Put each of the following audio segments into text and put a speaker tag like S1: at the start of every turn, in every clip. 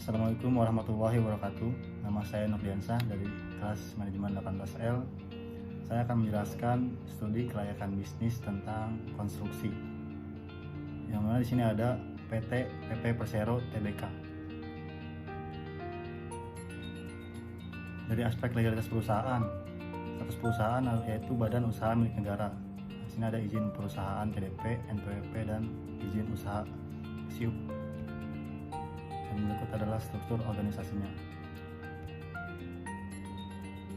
S1: Assalamualaikum warahmatullahi wabarakatuh. Nama saya Nurdiansah dari kelas manajemen 18L. Saya akan menjelaskan studi kelayakan bisnis tentang konstruksi. Yang mana di sini ada PT PP Persero Tbk. Dari aspek legalitas perusahaan, status perusahaan yaitu badan usaha milik negara. Di sini ada izin perusahaan TDP, NPWP, dan izin usaha SIUP. Dan berikut adalah struktur organisasinya.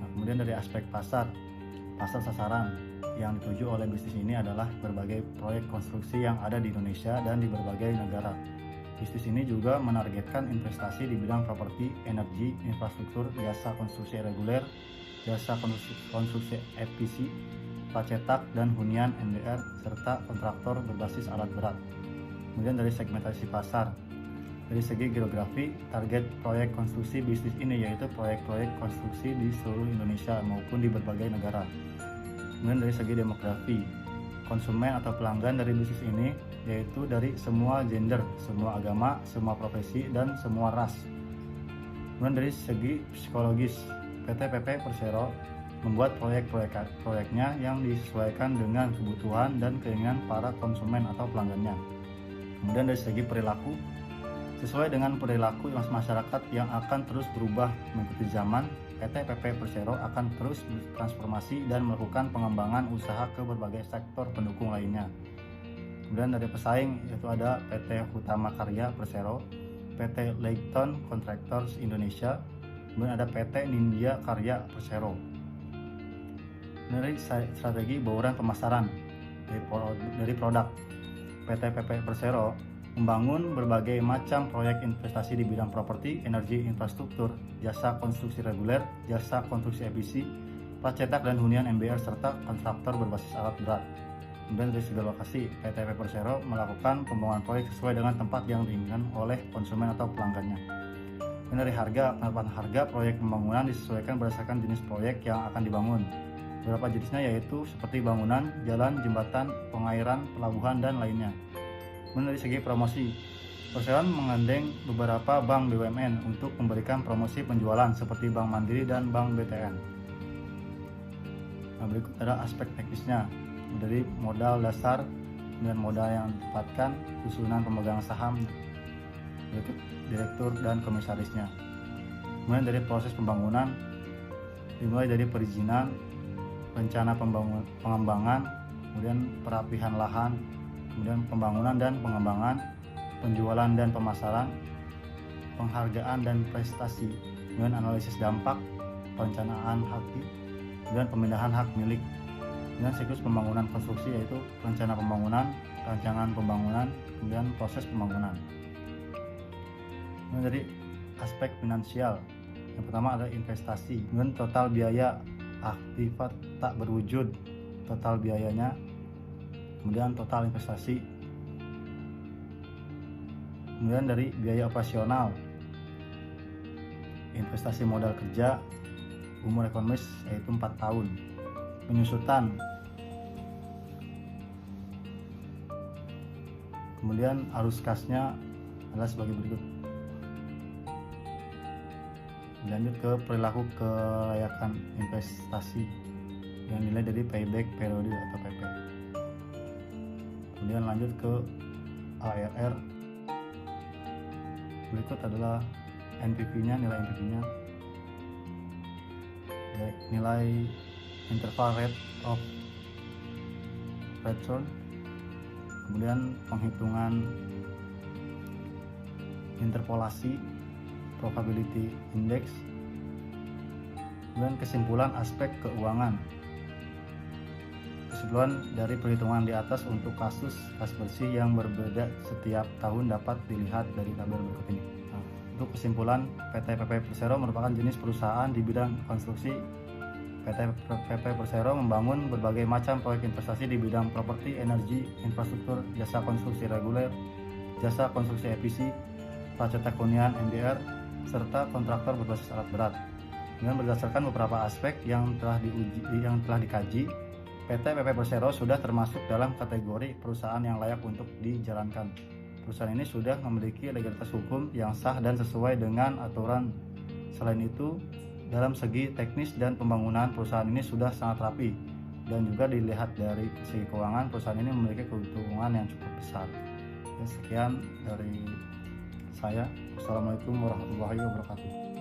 S1: Nah, kemudian dari aspek pasar sasaran yang dituju oleh bisnis ini adalah berbagai proyek konstruksi yang ada di Indonesia dan di berbagai negara. Bisnis ini juga menargetkan investasi di bidang properti, energi, infrastruktur, jasa konstruksi reguler, jasa konstruksi EPC, pracetak dan hunian MDR, serta kontraktor berbasis alat berat. Kemudian dari segmentasi pasar, dari segi geografi, target proyek konstruksi bisnis ini yaitu proyek-proyek konstruksi di seluruh Indonesia maupun di berbagai negara. Kemudian dari segi demografi, konsumen atau pelanggan dari bisnis ini yaitu dari semua gender, semua agama, semua profesi, dan semua ras. Kemudian dari segi psikologis, PT PP Persero membuat proyeknya yang disesuaikan dengan kebutuhan dan keinginan para konsumen atau pelanggannya. Kemudian dari segi perilaku, sesuai dengan perilaku masyarakat yang akan terus berubah mengikuti zaman, PT PP Persero akan terus bertransformasi dan melakukan pengembangan usaha ke berbagai sektor pendukung lainnya. Kemudian dari pesaing yaitu ada PT Hutama Karya Persero, PT Leighton Contractors Indonesia, kemudian ada PT Ninja Karya Persero. Dari strategi bauran pemasaran dari produk, PT PP Persero membangun berbagai macam proyek investasi di bidang properti, energi, infrastruktur, jasa konstruksi reguler, jasa konstruksi EPC, pracetak dan hunian MBR, serta kontraktor berbasis alat berat. Kemudian dari segi lokasi, PT PP Persero melakukan pembangunan proyek sesuai dengan tempat yang diinginkan oleh konsumen atau pelanggannya. Dan dari penerapan harga proyek pembangunan disesuaikan berdasarkan jenis proyek yang akan dibangun. Beberapa jenisnya yaitu seperti bangunan, jalan, jembatan, pengairan, pelabuhan, dan lainnya. Kemudian dari segi promosi, Persero menggandeng beberapa bank BUMN untuk memberikan promosi penjualan seperti Bank Mandiri dan Bank BTN. Nah, berikut ada aspek teknisnya, dari modal dasar dan modal yang ditempatkan, susunan pemegang saham, berikut direktur dan komisarisnya. Kemudian dari proses pembangunan, dimulai dari perizinan, rencana pengembangan, kemudian perapihan lahan, kemudian pembangunan dan pengembangan, penjualan dan pemasaran, penghargaan dan prestasi, kemudian analisis dampak, perencanaan hak, kemudian pemindahan hak milik, kemudian siklus pembangunan konstruksi yaitu rencana pembangunan, rancangan pembangunan, kemudian proses pembangunan. Kemudian dari aspek finansial, yang pertama ada investasi, kemudian total biaya aktifat tak berwujud, total biayanya, kemudian total investasi, kemudian dari biaya operasional, investasi modal kerja, umur ekonomis yaitu 4 tahun, penyusutan, kemudian arus kasnya adalah sebagai berikut. Lanjut ke perilaku kelayakan investasi yang nilai dari payback periode atau PP. Kemudian lanjut ke ARR. Berikut adalah NPV-nya, nilai NPV-nya, nilai interval rate of return, kemudian penghitungan interpolasi, probability index, kemudian kesimpulan aspek keuangan. Kesimpulan dari perhitungan di atas untuk kasus kas bersih yang berbeda setiap tahun dapat dilihat dari tabel berikut ini. Nah, untuk kesimpulan, PT PP Persero merupakan jenis perusahaan di bidang konstruksi. PT PP Persero membangun berbagai macam proyek investasi di bidang properti, energi, infrastruktur, jasa konstruksi reguler, jasa konstruksi EPC, pracetak hunian MDR, serta kontraktor berbasis alat berat. Dengan berdasarkan beberapa aspek yang telah dikaji, PT PP Persero sudah termasuk dalam kategori perusahaan yang layak untuk dijalankan. perusahaan ini sudah memiliki legalitas hukum yang sah dan sesuai dengan aturan. Selain itu, dalam segi teknis dan pembangunan perusahaan ini sudah sangat rapi, dan juga dilihat dari segi keuangan perusahaan ini memiliki keuntungan yang cukup besar. Sekian dari saya. Wassalamualaikum warahmatullahi wabarakatuh.